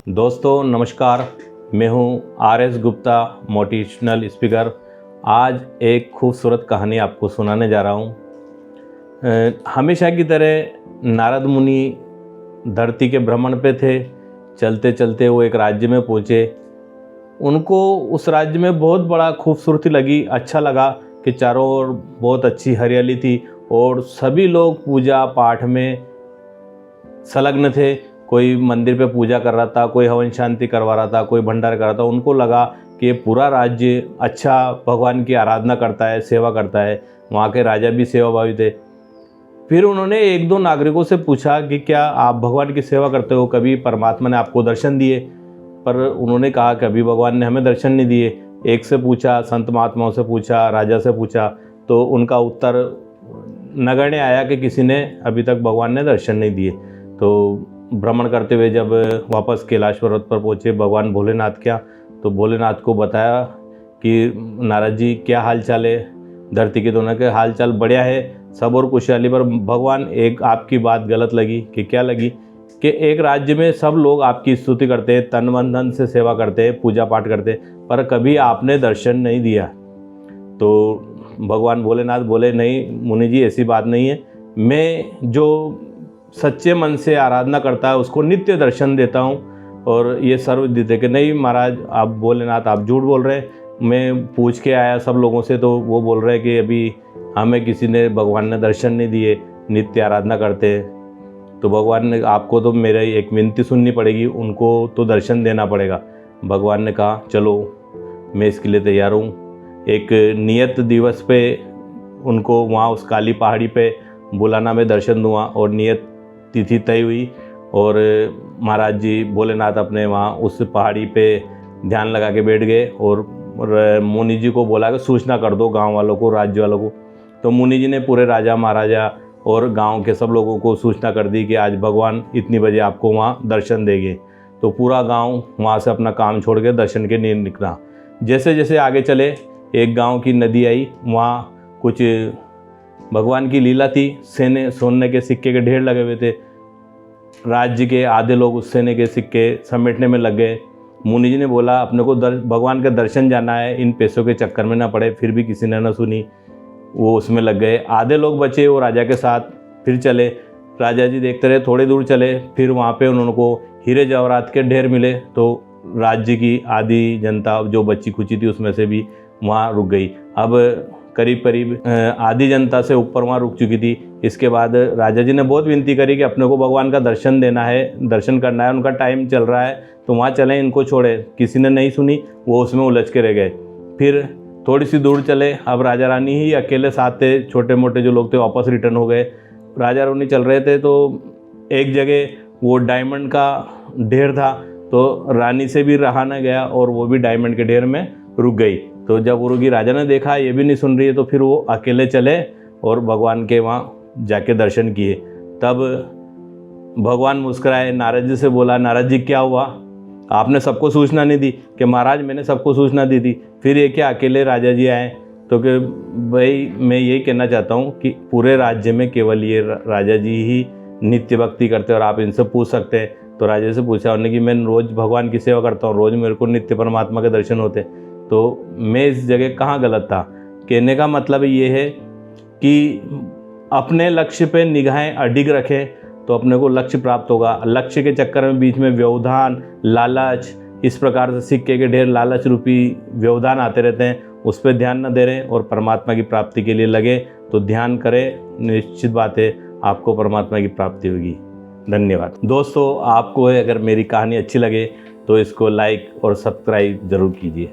दोस्तों नमस्कार, मैं हूं आर.एस. Gupta, motivational speaker. आज एक खूबसूरत कहानी आपको सुनाने जा रहा हूं। हमेशा की तरह नारद मुनि धरती के भ्रमण पे थे। चलते चलते वो एक राज्य में पहुँचे। उनको उस राज्य में बहुत बड़ा खूबसूरती लगी, अच्छा लगा कि चारों ओर बहुत अच्छी हरियाली थी और सभी लोग पूजा पाठ में संलग्न थे। कोई मंदिर पे पूजा कर रहा था, कोई हवन शांति करवा रहा था, कोई भंडारा कर रहा था। उनको लगा कि ये पूरा राज्य अच्छा भगवान की आराधना करता है, सेवा करता है। वहाँ के राजा भी सेवाभावी थे। फिर उन्होंने एक दो नागरिकों से पूछा कि क्या आप भगवान की सेवा करते हो, कभी परमात्मा ने आपको दर्शन दिए? पर उन्होंने कहा कभी भगवान ने हमें दर्शन नहीं दिए। एक से पूछा, संत महात्माओं से पूछा, राजा से पूछा, तो उनका उत्तर नगण्य आया कि किसी ने अभी तक भगवान ने दर्शन नहीं दिए। तो भ्रमण करते हुए जब वापस कैलाश पर्वत पर पहुँचे भगवान भोलेनाथ क्या, तो भोलेनाथ को बताया कि नारद जी क्या हाल चाल है धरती के। दोनों के हाल चाल बढ़िया है, सब और खुशहाली। पर भगवान एक आपकी बात गलत लगी। कि क्या लगी? कि एक राज्य में सब लोग आपकी स्तुति करते हैं, तन मन धन से सेवा करते हैं, पूजा पाठ करते हैं, पर कभी आपने दर्शन नहीं दिया। तो भगवान भोलेनाथ बोले, नहीं मुनि जी, ऐसी बात नहीं है। मैं जो सच्चे मन से आराधना करता है उसको नित्य दर्शन देता हूँ। और ये सर्वविदित है कि नहीं महाराज, आप भोलेनाथ आप झूठ बोल रहे हैं। मैं पूछ के आया सब लोगों से, तो वो बोल रहे हैं कि अभी हमें किसी ने भगवान ने दर्शन नहीं दिए, नित्य आराधना करते हैं। तो भगवान ने आपको तो मेरी एक विनती सुननी पड़ेगी, उनको तो दर्शन देना पड़ेगा। भगवान ने कहा चलो मैं इसके लिए तैयार हूँ। एक नियत दिवस पे उनको वहाँ उस काली पहाड़ी पे बुलाना, मैं दर्शन दूँगा। और नियत तिथि तय हुई और महाराज जी भोलेनाथ अपने वहाँ उस पहाड़ी पे ध्यान लगा के बैठ गए और मुनि जी को बोला कि सूचना कर दो गांव वालों को, राज्य वालों को। तो मुनि जी ने पूरे राजा महाराजा और गांव के सब लोगों को सूचना कर दी कि आज भगवान इतनी बजे आपको वहाँ दर्शन देंगे। तो पूरा गाँव वहाँ से अपना काम छोड़ के दर्शन के लिए निकला। जैसे जैसे आगे चले एक गाँव की नदी आई, वहाँ कुछ भगवान की लीला थी। सोने के सिक्के के ढेर लगे हुए थे। राज्य के आधे लोग उस सोने के सिक्के समेटने में लग गए। मुनि जी ने बोला अपने को भगवान का दर्शन जाना है, इन पैसों के चक्कर में ना पड़े। फिर भी किसी ने ना सुनी, वो उसमें लग गए। आधे लोग बचे, वो राजा के साथ फिर चले। राजा जी देखते रहे, थोड़ी दूर चले, फिर वहाँ पे उनको हीरे जवाहरात के ढेर मिले। तो राज्य की आधी जनता जो बची खुची थी उसमें से भी वहाँ रुक गई। अब करीब करीब आधी जनता से ऊपर वहाँ रुक चुकी थी। इसके बाद राजा जी ने बहुत विनती करी कि अपने को भगवान का दर्शन देना है, दर्शन करना है, उनका टाइम चल रहा है, तो वहाँ चलें, इनको छोड़े। किसी ने नहीं सुनी, वो उसमें उलझ के रह गए। फिर थोड़ी सी दूर चले, अब राजा रानी ही अकेले साथ थे, छोटे मोटे जो लोग थे वापस रिटर्न हो गए। राजा रानी चल रहे थे तो एक जगह वो डायमंड का ढेर था, तो रानी से भी रहा न गया और वो भी डायमंड के ढेर में रुक गई। तो जब उरुगी राजा ने देखा ये भी नहीं सुन रही है, तो फिर वो अकेले चले और भगवान के वहाँ जाके दर्शन किए। तब भगवान मुस्कुराए, नारद जी से बोला, नारद जी क्या हुआ, आपने सबको सूचना नहीं दी? कि महाराज मैंने सबको सूचना दी थी, फिर ये क्या अकेले राजा जी आए? तो कि भाई मैं यही कहना चाहता हूँ कि पूरे राज्य में केवल ये राजा जी ही नित्य भक्ति करते हैं और आप इनसे पूछ सकते हैं। तो राजा से पूछा उन्होंने कि मैं रोज़ भगवान की सेवा करता हूँ, रोज़ मेरे को नित्य परमात्मा के दर्शन होते, तो मैं इस जगह कहाँ गलत था? कहने का मतलब ये है कि अपने लक्ष्य पे निगाहें अडिग रखें तो अपने को लक्ष्य प्राप्त होगा। लक्ष्य के चक्कर में बीच में व्यवधान, लालच, इस प्रकार से सिक्के के ढेर लालच रूपी व्यवधान आते रहते हैं, उस पर ध्यान न दे रहे और परमात्मा की प्राप्ति के लिए लगे तो ध्यान करें, निश्चित बात है आपको परमात्मा की प्राप्ति होगी। धन्यवाद। दोस्तों आपको अगर मेरी कहानी अच्छी लगे तो इसको लाइक और सब्सक्राइब ज़रूर कीजिए।